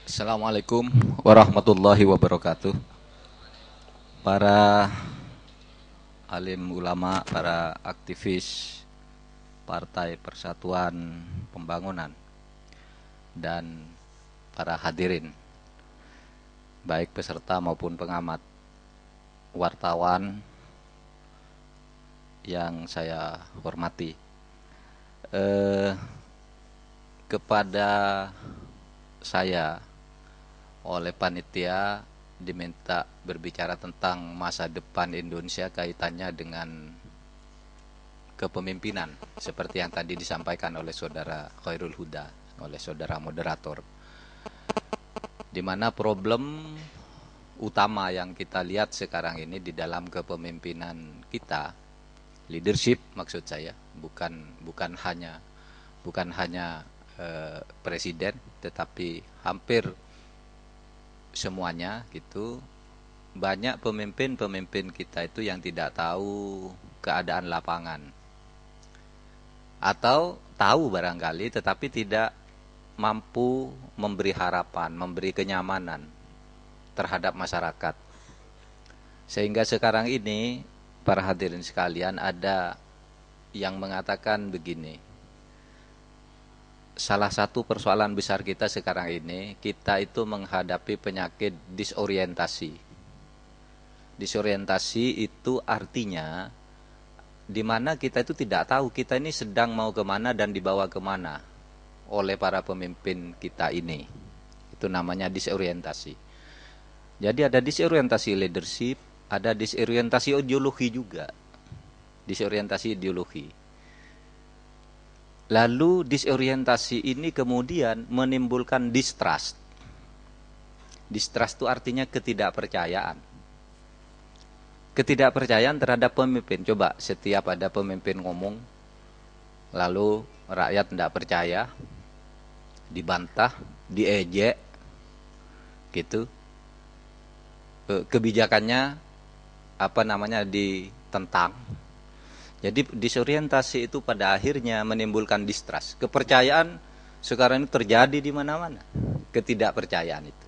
Assalamualaikum warahmatullahi wabarakatuh. Para alim ulama, para aktivis Partai Persatuan Pembangunan, dan para hadirin, baik peserta maupun pengamat, wartawan yang saya hormati. Kepada saya oleh panitia diminta berbicara tentang masa depan Indonesia kaitannya dengan kepemimpinan seperti yang tadi disampaikan oleh saudara Khairul Huda, oleh saudara moderator, di mana problem utama yang kita lihat sekarang ini di dalam kepemimpinan kita, leadership maksud saya, bukan hanya presiden, tetapi hampir semuanya gitu. Banyak pemimpin kita itu yang tidak tahu keadaan lapangan, atau tahu barangkali tetapi tidak mampu memberi harapan, memberi kenyamanan terhadap masyarakat. Sehingga sekarang ini para hadirin sekalian, ada yang mengatakan begini, salah satu persoalan besar kita sekarang ini, kita itu menghadapi penyakit disorientasi. Disorientasi itu artinya di mana kita itu tidak tahu kita ini sedang mau kemana dan dibawa kemana oleh para pemimpin kita ini. Itu namanya disorientasi. Jadi ada disorientasi leadership, ada disorientasi ideologi juga. Disorientasi ideologi. Lalu disorientasi ini kemudian menimbulkan distrust. Distrust itu artinya ketidakpercayaan. Ketidakpercayaan terhadap pemimpin. Coba setiap ada pemimpin ngomong, lalu rakyat tidak percaya, dibantah, diejek, gitu. Kebijakannya ditentang. Jadi disorientasi itu pada akhirnya menimbulkan distrust. Kepercayaan sekarang ini terjadi di mana-mana. Ketidakpercayaan itu.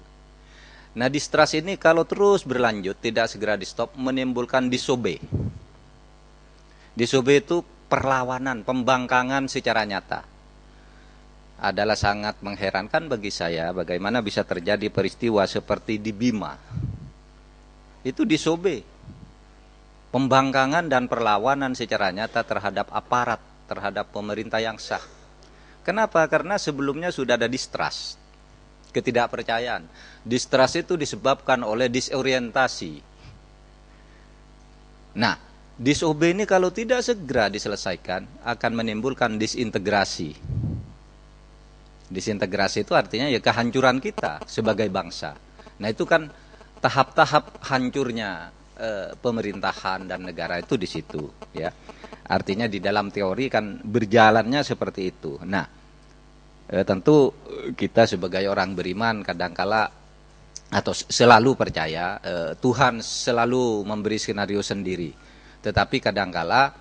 Nah, distrust ini kalau terus berlanjut, tidak segera di stop, menimbulkan disobey. Disobey itu perlawanan, pembangkangan secara nyata. Adalah sangat mengherankan bagi saya bagaimana bisa terjadi peristiwa seperti di Bima. Itu disobey. Pembangkangan dan perlawanan secara nyata terhadap aparat, terhadap pemerintah yang sah. Kenapa? Karena sebelumnya sudah ada distrust, ketidakpercayaan. Distrust itu disebabkan oleh disorientasi. Nah, disobey ini kalau tidak segera diselesaikan akan menimbulkan disintegrasi. Disintegrasi itu artinya ya kehancuran kita sebagai bangsa. Nah, itu kan tahap-tahap hancurnya pemerintahan dan negara itu di situ, ya. Artinya di dalam teori kan berjalannya seperti itu. Nah, tentu kita sebagai orang beriman kadangkala atau selalu percaya Tuhan selalu memberi skenario sendiri. Tetapi kadangkala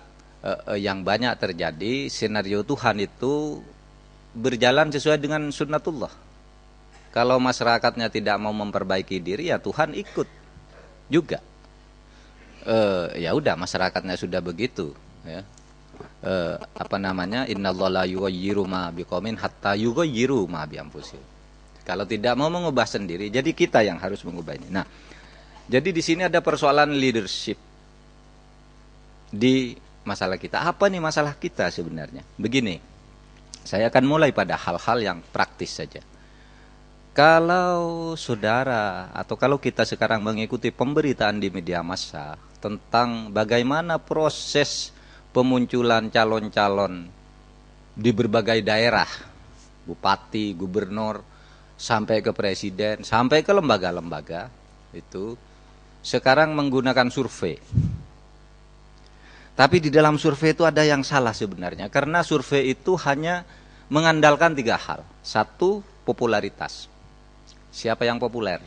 yang banyak terjadi skenario Tuhan itu berjalan sesuai dengan sunnatullah. Kalau masyarakatnya tidak mau memperbaiki diri, ya Tuhan ikut juga. Ya udah, masyarakatnya sudah begitu, ya. Innallaha la yughayyiru ma biqaumin hatta yughayyiru ma bi anfusihim. Kalau tidak mau mengubah sendiri, jadi kita yang harus mengubah ini. Nah, jadi di sini ada persoalan leadership di masalah kita. Apa nih masalah kita sebenarnya? Begini, saya akan mulai pada hal-hal yang praktis saja. Kalau saudara atau kalau kita sekarang mengikuti pemberitaan di media massa tentang bagaimana proses pemunculan calon-calon di berbagai daerah, bupati, gubernur, sampai ke presiden, sampai ke lembaga-lembaga, itu sekarang menggunakan survei. Tapi di dalam survei itu ada yang salah sebenarnya, karena survei itu hanya mengandalkan 3 hal. 1, popularitas. Siapa yang populer?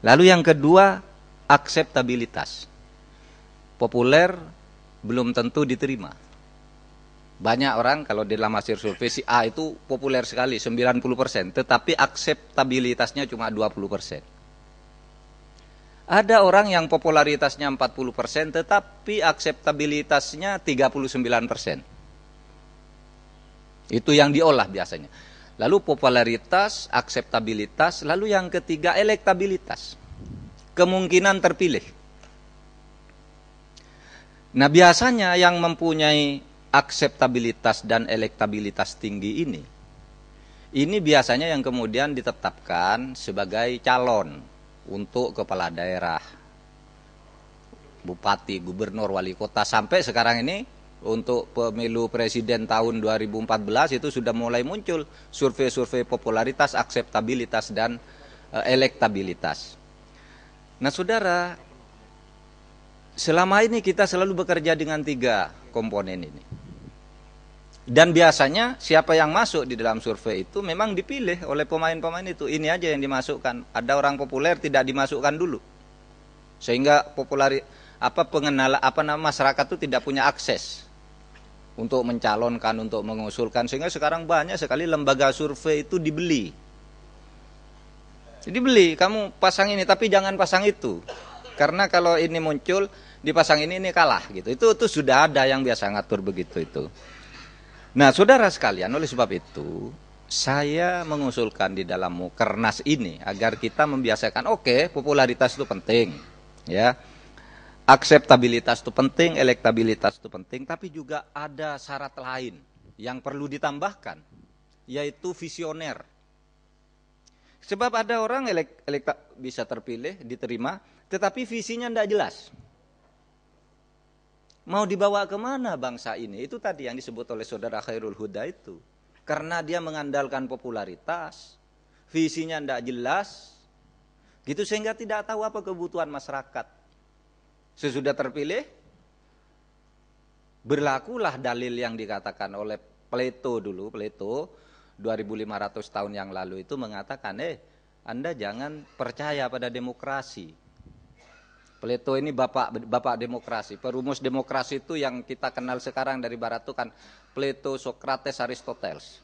Lalu yang kedua, akseptabilitas. Populer belum tentu diterima. Banyak orang kalau di dalam hasil survei si A itu populer sekali 90%, tetapi akseptabilitasnya cuma 20%. Ada orang yang popularitasnya 40%, tetapi akseptabilitasnya 39%. Itu yang diolah biasanya. Lalu popularitas, akseptabilitas, lalu yang ketiga elektabilitas. Kemungkinan terpilih. Nah, biasanya yang mempunyai akseptabilitas dan elektabilitas tinggi ini biasanya yang kemudian ditetapkan sebagai calon untuk kepala daerah, bupati, gubernur, wali kota. Sampai sekarang ini untuk pemilu presiden tahun 2014 itu sudah mulai muncul survei-survei popularitas, akseptabilitas, dan elektabilitas. Nah, saudara, selama ini kita selalu bekerja dengan 3 komponen ini. Dan biasanya siapa yang masuk di dalam survei itu memang dipilih oleh pemain-pemain itu. Ini aja yang dimasukkan. Ada orang populer tidak dimasukkan dulu. Sehingga masyarakat itu tidak punya akses untuk mencalonkan, untuk mengusulkan. Sehingga sekarang banyak sekali lembaga survei itu dibeli. Dibeli, kamu pasang ini tapi jangan pasang itu. Karena kalau ini muncul, dipasang ini kalah gitu. Itu sudah ada yang biasa ngatur begitu itu. Nah, saudara sekalian, oleh sebab itu saya mengusulkan di dalam Mukernas ini agar kita membiasakan, popularitas itu penting, ya, akseptabilitas itu penting, elektabilitas itu penting, tapi juga ada syarat lain yang perlu ditambahkan, yaitu visioner. Sebab ada orang bisa terpilih, diterima, tetapi visinya tidak jelas. Mau dibawa kemana bangsa ini? Itu tadi yang disebut oleh saudara Khairul Huda itu. Karena dia mengandalkan popularitas, visinya tidak jelas, gitu sehingga tidak tahu apa kebutuhan masyarakat. Sesudah terpilih, berlakulah dalil yang dikatakan oleh Plato dulu. Plato 2500 tahun yang lalu itu mengatakan, Anda jangan percaya pada demokrasi. Plato ini bapak demokrasi, perumus demokrasi itu yang kita kenal sekarang dari barat itu kan Plato, Socrates, Aristoteles.